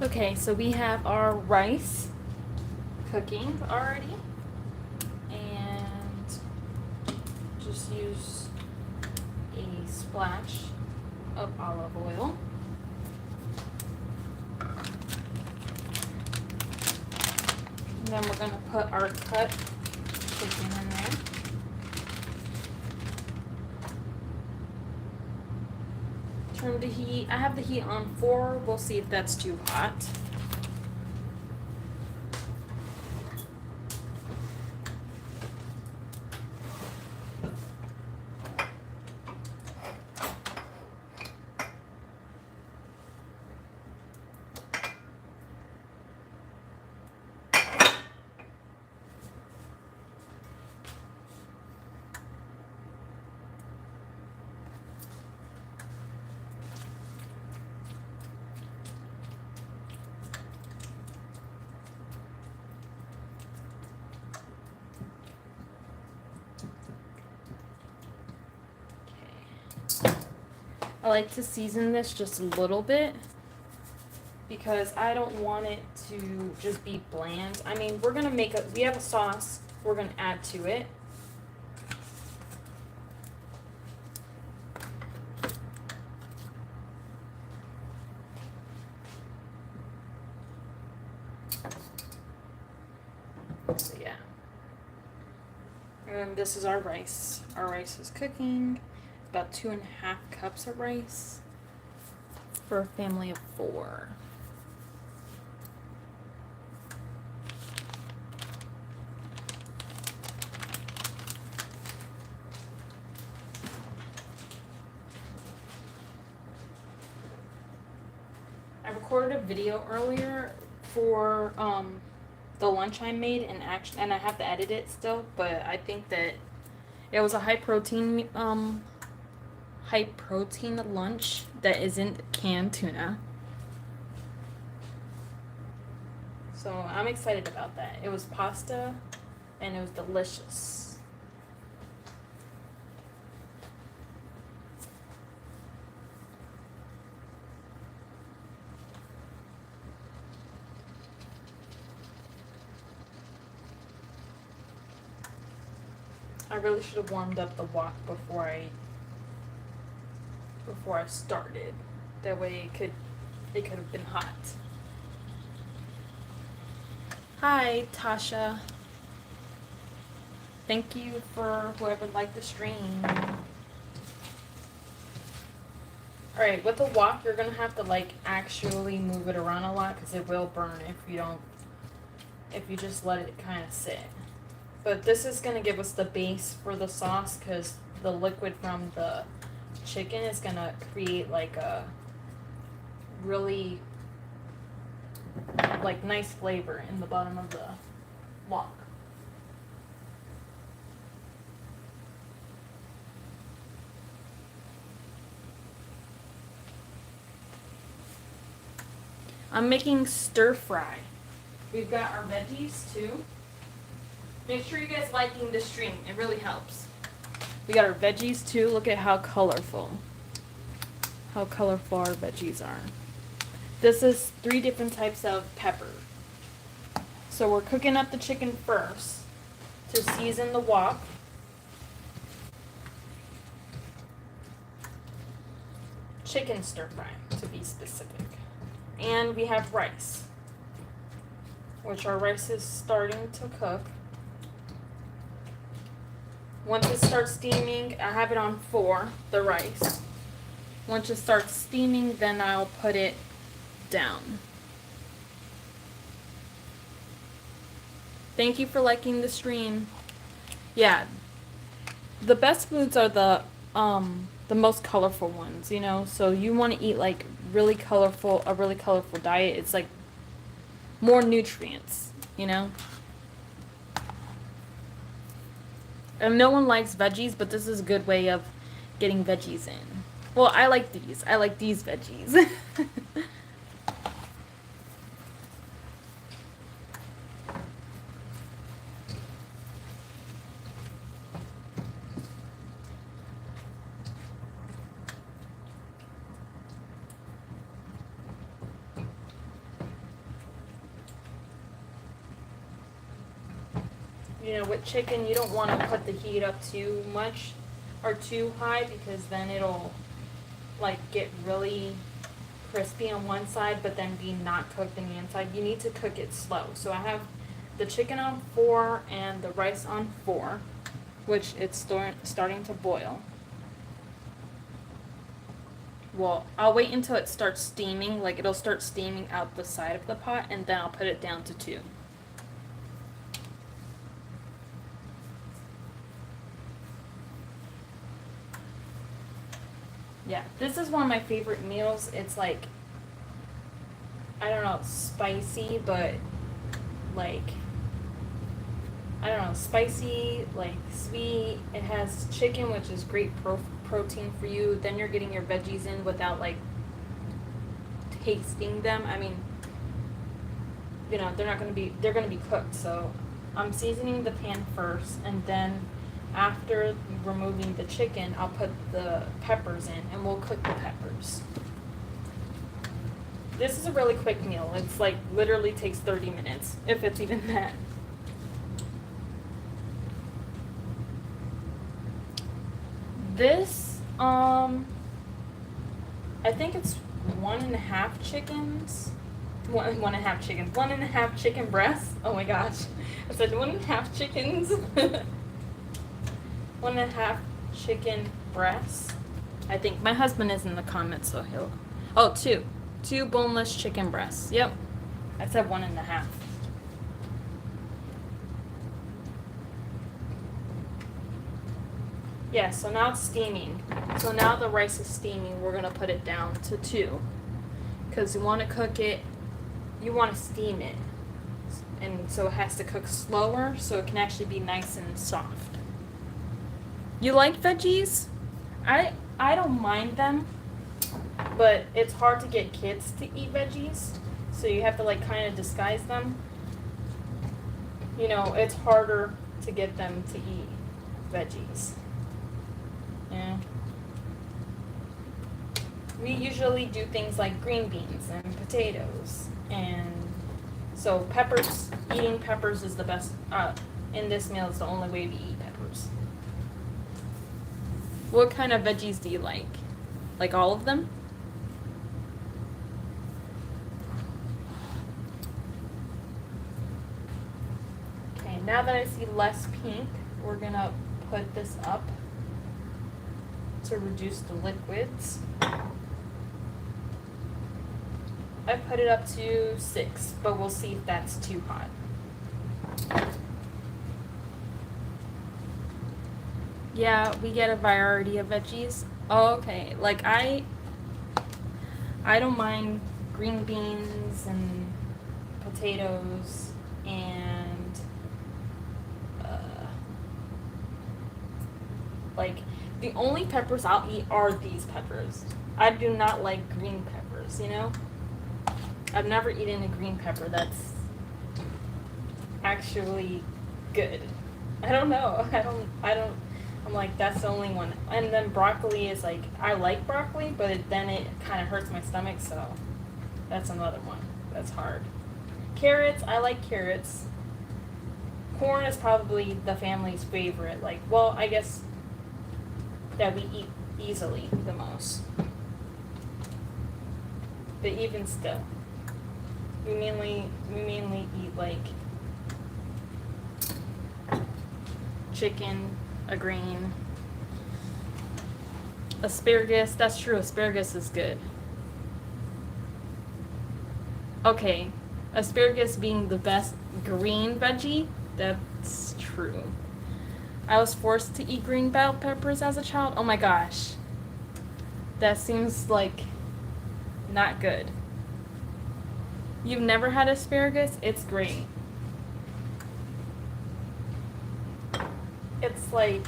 Okay, so we have our rice cooking already, and just use a splash of olive oil. And then we're gonna put our cut chicken in there. Turn the heat. I have the heat on 4. We'll see if that's too hot. I like to season this just a little bit because I don't want it to just be bland. I mean, we're gonna we have a sauce we're gonna add to it. So yeah. And this is our rice. Our rice is cooking. About 2.5 cups of rice for a family of 4. I recorded a video earlier for the lunch I made, and I have to edit it still, but I think that it was a high protein lunch that isn't canned tuna. So I'm excited about that. It was pasta and it was delicious. I really should have warmed up the wok before I started. That way it could have been hot. Hi, Tasha. Thank you for whoever liked the stream. Alright, with the wok, you're gonna have to like actually move it around a lot because it will burn if you just let it kind of sit. But this is gonna give us the base for the sauce because the liquid from the chicken is gonna create like a really like nice flavor in the bottom of the wok. I'm making stir fry. We've got our veggies too. Make sure you guys liking the stream. It really helps. We got our veggies too. Look at how colorful our veggies are. This is 3 different types of pepper. So we're cooking up the chicken first to season the wok. Chicken stir fry, to be specific. And we have rice, which our rice is starting to cook. Once it starts steaming, I have it on 4, the rice. Once it starts steaming, then I'll put it down. Thank you for liking the stream. Yeah, the best foods are the most colorful ones, you know. So you want to eat like a really colorful diet. It's like more nutrients, you know. And no one likes veggies, but this is a good way of getting veggies in. Well, I like these. I like these veggies. you know, with chicken, you don't want to put the heat up too much or too high because then it'll like get really crispy on one side but then be not cooked in the inside. You need to cook it slow. So I have the chicken on 4 and the rice on 4, which it's starting to boil. Well, I'll wait until it starts steaming, like it'll start steaming out the side of the pot, and then I'll put it down to 2. Yeah, this is one of my favorite meals. It's like, I don't know, spicy, but like, I don't know, spicy, like sweet. It has chicken, which is great protein for you. Then you're getting your veggies in without like tasting them. I mean, you know, they're going to be cooked. So I'm seasoning the pan first, and then after removing the chicken, I'll put the peppers in and we'll cook the peppers. This is a really quick meal. It's like literally takes 30 minutes, if it's even that. This, I think it's 1.5 chickens. 1.5 chickens. 1.5 chicken breasts. Oh my gosh. I said 1.5 chickens. 1.5 chicken breasts. I think my husband is in the comments, so he'll. Oh, 2. 2 boneless chicken breasts. Yep. I said 1.5. Yeah, so now it's steaming. So now the rice is steaming. We're going to put it down to 2. Because you want to cook it, you want to steam it. And so it has to cook slower so it can actually be nice and soft. You like veggies? I don't mind them, but it's hard to get kids to eat veggies. So you have to like kind of disguise them. You know, it's harder to get them to eat veggies. Yeah. We usually do things like green beans and potatoes, and so peppers, eating peppers is the best, in this meal is the only way to eat peppers. What kind of veggies do you like? Like all of them? Okay, now that I see less pink, we're gonna put this up to reduce the liquids. I put it up to 6, but we'll see if that's too hot. Yeah, we get a variety of veggies. Oh, okay. Like I don't mind green beans and potatoes and like the only peppers I'll eat are these peppers. I do not like green peppers, you know? I've never eaten a green pepper that's actually good. I don't know. I'm like, that's the only one. And then broccoli is like, I like broccoli, but then it kind of hurts my stomach, so that's another one. That's hard. Carrots, I like carrots. Corn is probably the family's favorite. Like, well, I guess that we eat easily the most. But even still, we mainly eat like chicken, a grain, asparagus. That's true. Asparagus is good. Okay, asparagus being the best green veggie. That's true. I was forced to eat green bell peppers as a child. Oh my gosh. That seems like not good. You've never had asparagus? It's great. It's like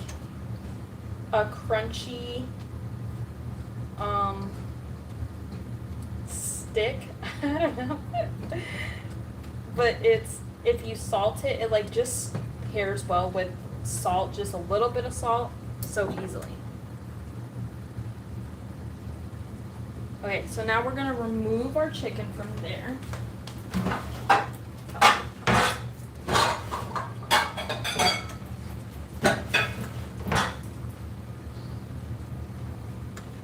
a crunchy stick. I don't know. But it's, if you salt it, it like just pairs well with salt, just a little bit of salt, so easily. Okay, so now we're gonna remove our chicken from there.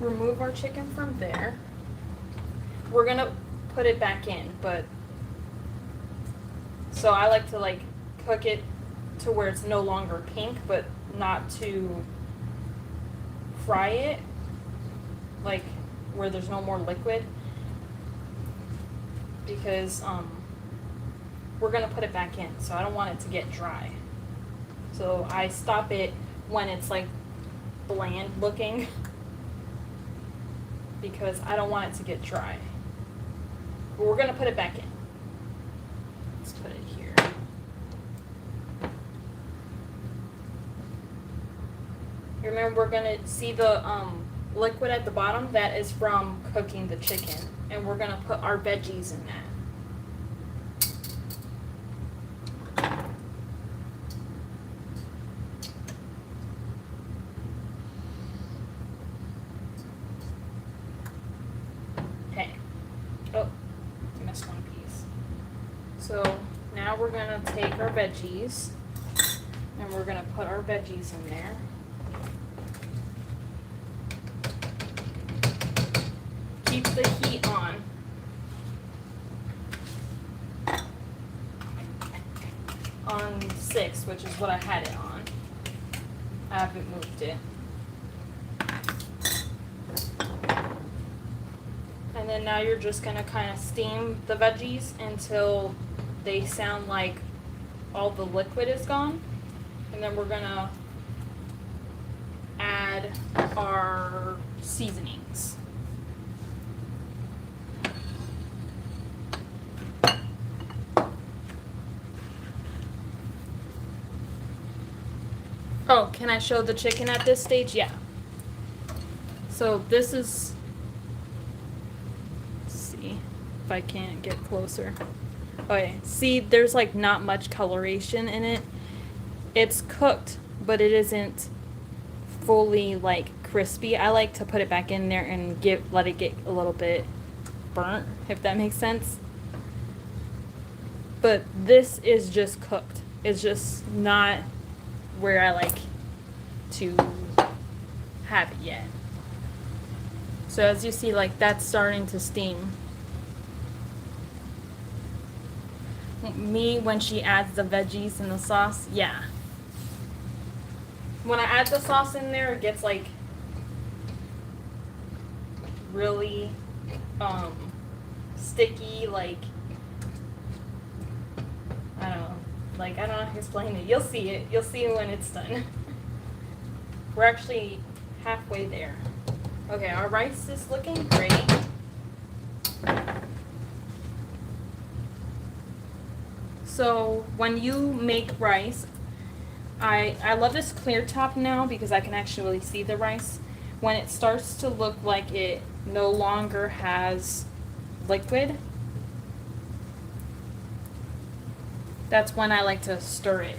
Remove our chicken from there. We're gonna put it back in, but so I like to like cook it to where it's no longer pink, but not to fry it, like where there's no more liquid, because we're gonna put it back in, so I don't want it to get dry. So I stop it when it's like bland looking, because I don't want it to get dry. But we're gonna put it back in. Let's put it here. Remember, we're gonna see the liquid at the bottom. That is from cooking the chicken, and we're gonna put our veggies in that. Okay. Oh, missed one piece. So now we're gonna take our veggies, and we're gonna put our veggies in there. Keep the heat on. On 6, which is what I had it on. I haven't moved it. And then now you're just gonna kind of steam the veggies until they sound like all the liquid is gone. And then we're gonna add our seasonings. Oh, can I show the chicken at this stage? Yeah. So this is, let's see if I can't get closer. Okay, see, there's like not much coloration in it. It's cooked, but it isn't fully like crispy. I like to put it back in there and let it get a little bit burnt, if that makes sense. But this is just cooked. It's just not where I like to have it yet. So as you see, like, that's starting to steam. Me, when she adds the veggies and the sauce, yeah. When I add the sauce in there, it gets like really sticky, like, I don't know. Like, I don't know how to explain it. You'll see it. You'll see it when it's done. We're actually halfway there. Okay, our rice is looking great. So when you make rice, I love this clear top now because I can actually see the rice. When it starts to look like it no longer has liquid, that's when I like to stir it.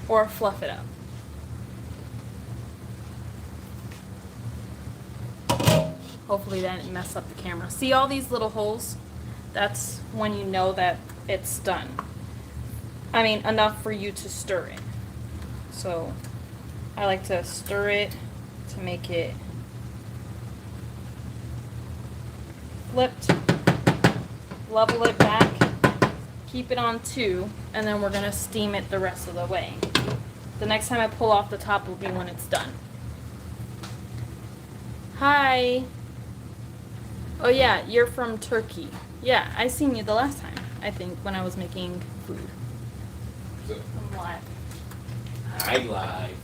Or fluff it up. Hopefully that didn't mess up the camera. See all these little holes? That's when you know that it's done. I mean, enough for you to stir it. So I like to stir it to make it flipped, level it back, keep it on 2, and then we're gonna steam it the rest of the way. The next time I pull off the top will be when it's done. Hi. Oh yeah, you're from Turkey. Yeah, I seen you the last time, I think, when I was making food. I'm live. Hi, live.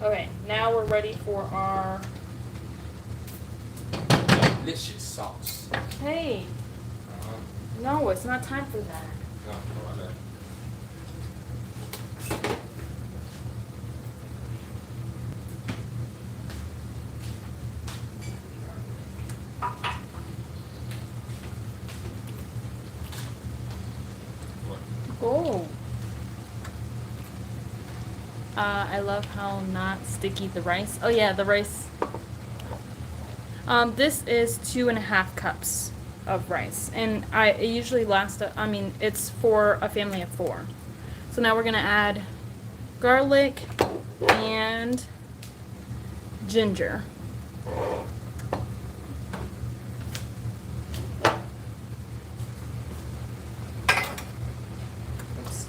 Okay, now we're ready for our... Delicious sauce. Hey, no, it's not time for that. No, I know. Oh. I love how not sticky the rice. Oh yeah, the rice. This is 2.5 cups of rice, and it usually lasts. I mean, it's for a family of 4. So now we're gonna add garlic and ginger. Oops.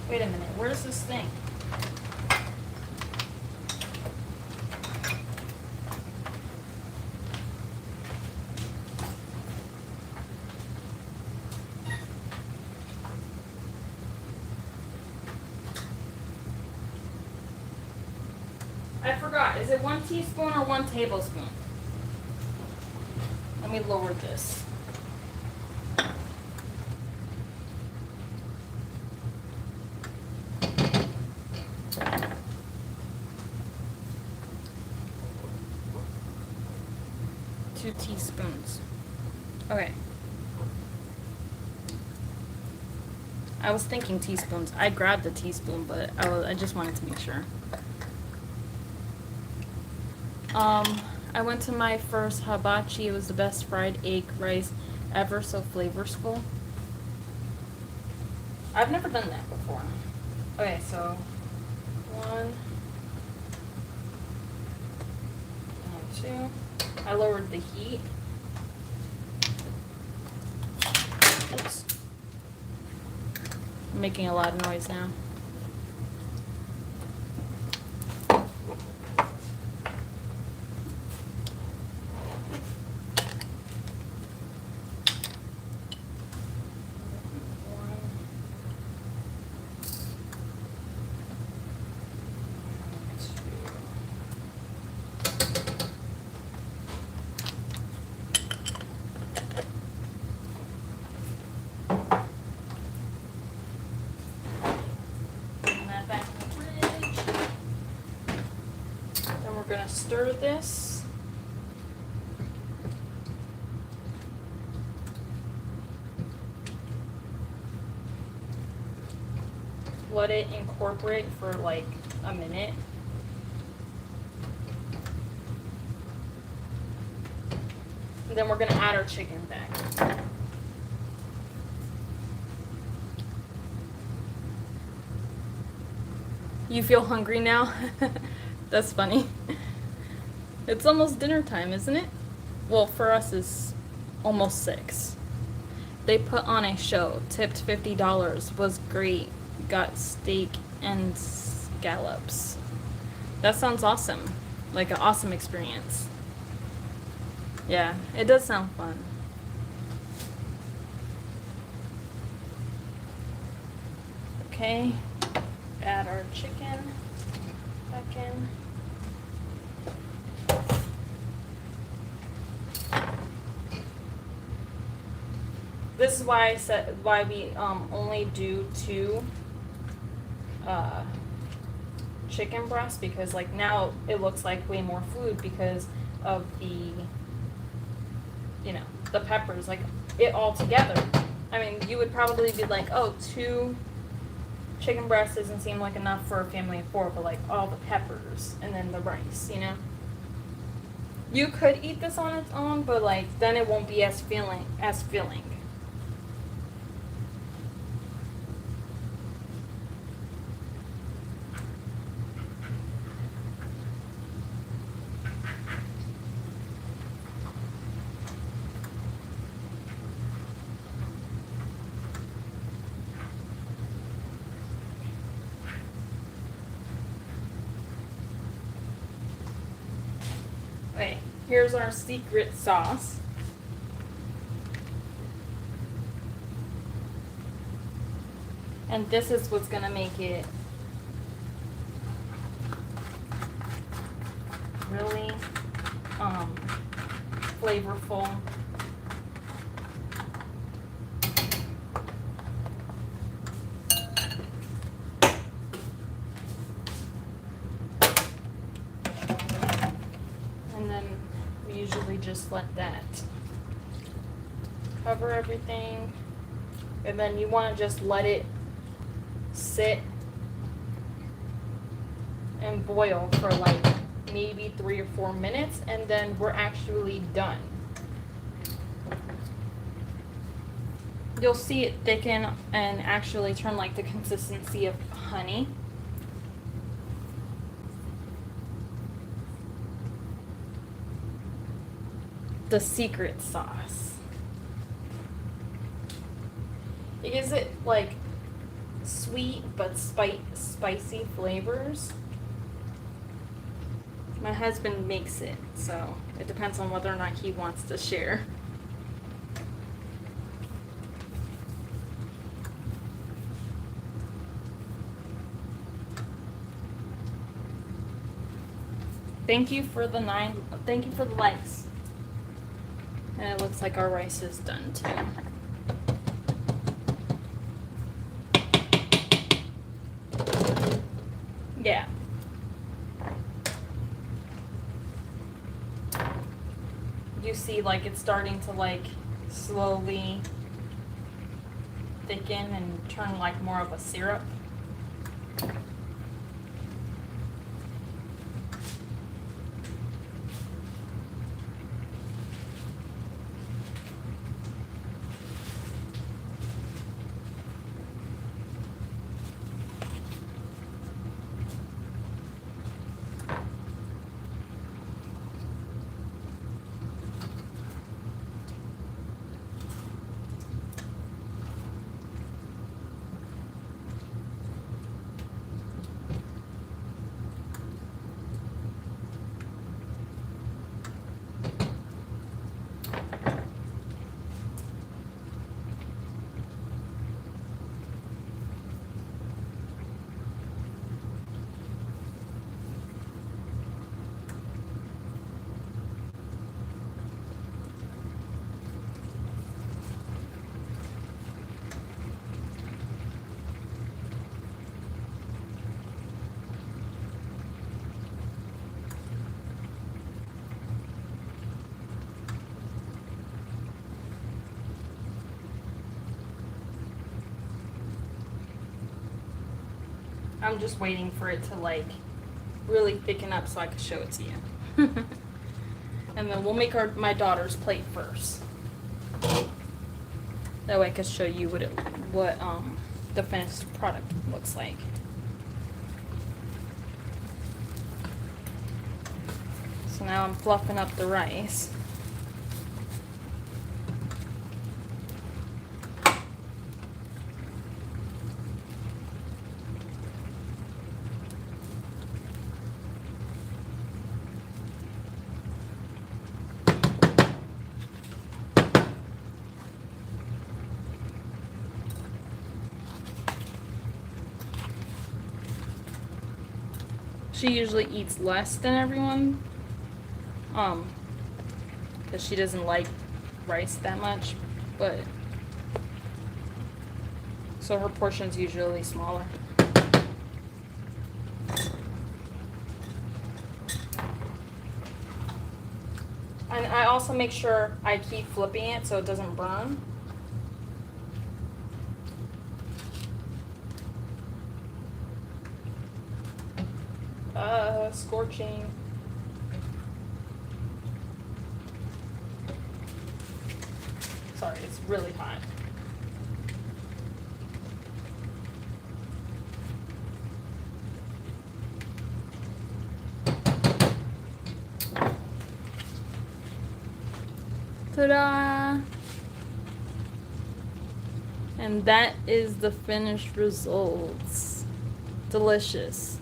Wait a minute, where's this thing? I forgot. Is it 1 teaspoon or 1 tablespoon? Let me lower this. Two teaspoons. Okay. I was thinking teaspoons. I grabbed the teaspoon, but I just wanted to make sure. I went to my first hibachi. It was the best fried egg rice ever, so flavorful. I've never done that before. Okay, so 1 and 2. I lowered the heat. Oops. I'm making a lot of noise now. We're gonna stir this. Let it incorporate for like a minute. And then we're gonna add our chicken back. You feel hungry now? That's funny. It's almost dinner time, isn't it? Well, for us it's almost 6. They put on a show, tipped $50, was great. Got steak and scallops. That sounds awesome. Like an awesome experience. Yeah, it does sound fun. Okay, add our chicken back in. This is why I said why we only do 2 chicken breasts, because like now it looks like way more food because of the the peppers, like it all together. I mean, you would probably be like, oh, 2 chicken breasts doesn't seem like enough for a family of 4, but like all the peppers and then the rice, you could eat this on its own, but like then it won't be as filling. Okay, here's our secret sauce. And this is what's gonna make it really flavorful. And then we usually just let that cover everything. And then you want to just let it sit and boil for like maybe 3 or 4 minutes, and then we're actually done. You'll see it thicken and actually turn like the consistency of honey. The secret sauce. It gives it like sweet but spicy flavors. My husband makes it, so it depends on whether or not he wants to share. Thank you for the likes. And it looks like our rice is done too. Yeah. You see like it's starting to like slowly thicken and turn like more of a syrup. I'm just waiting for it to like really thicken up so I can show it to you. And then we'll make my daughter's plate first. That way I can show you what the finished product looks like. So now I'm fluffing up the rice. She usually eats less than everyone, because she doesn't like rice that much, but so her portion's usually smaller. And I also make sure I keep flipping it so it doesn't burn. Scorching. Sorry, it's really hot. Ta-da! And that is the finished results. Delicious.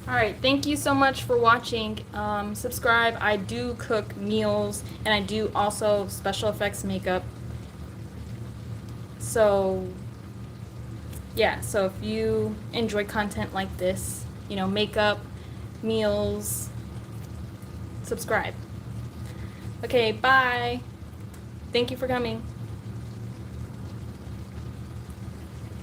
Alright, thank you so much for watching. Subscribe. I do cook meals and I do also special effects makeup. So, yeah, so if you enjoy content like this, you know, makeup, meals, subscribe. Okay, bye. Thank you for coming.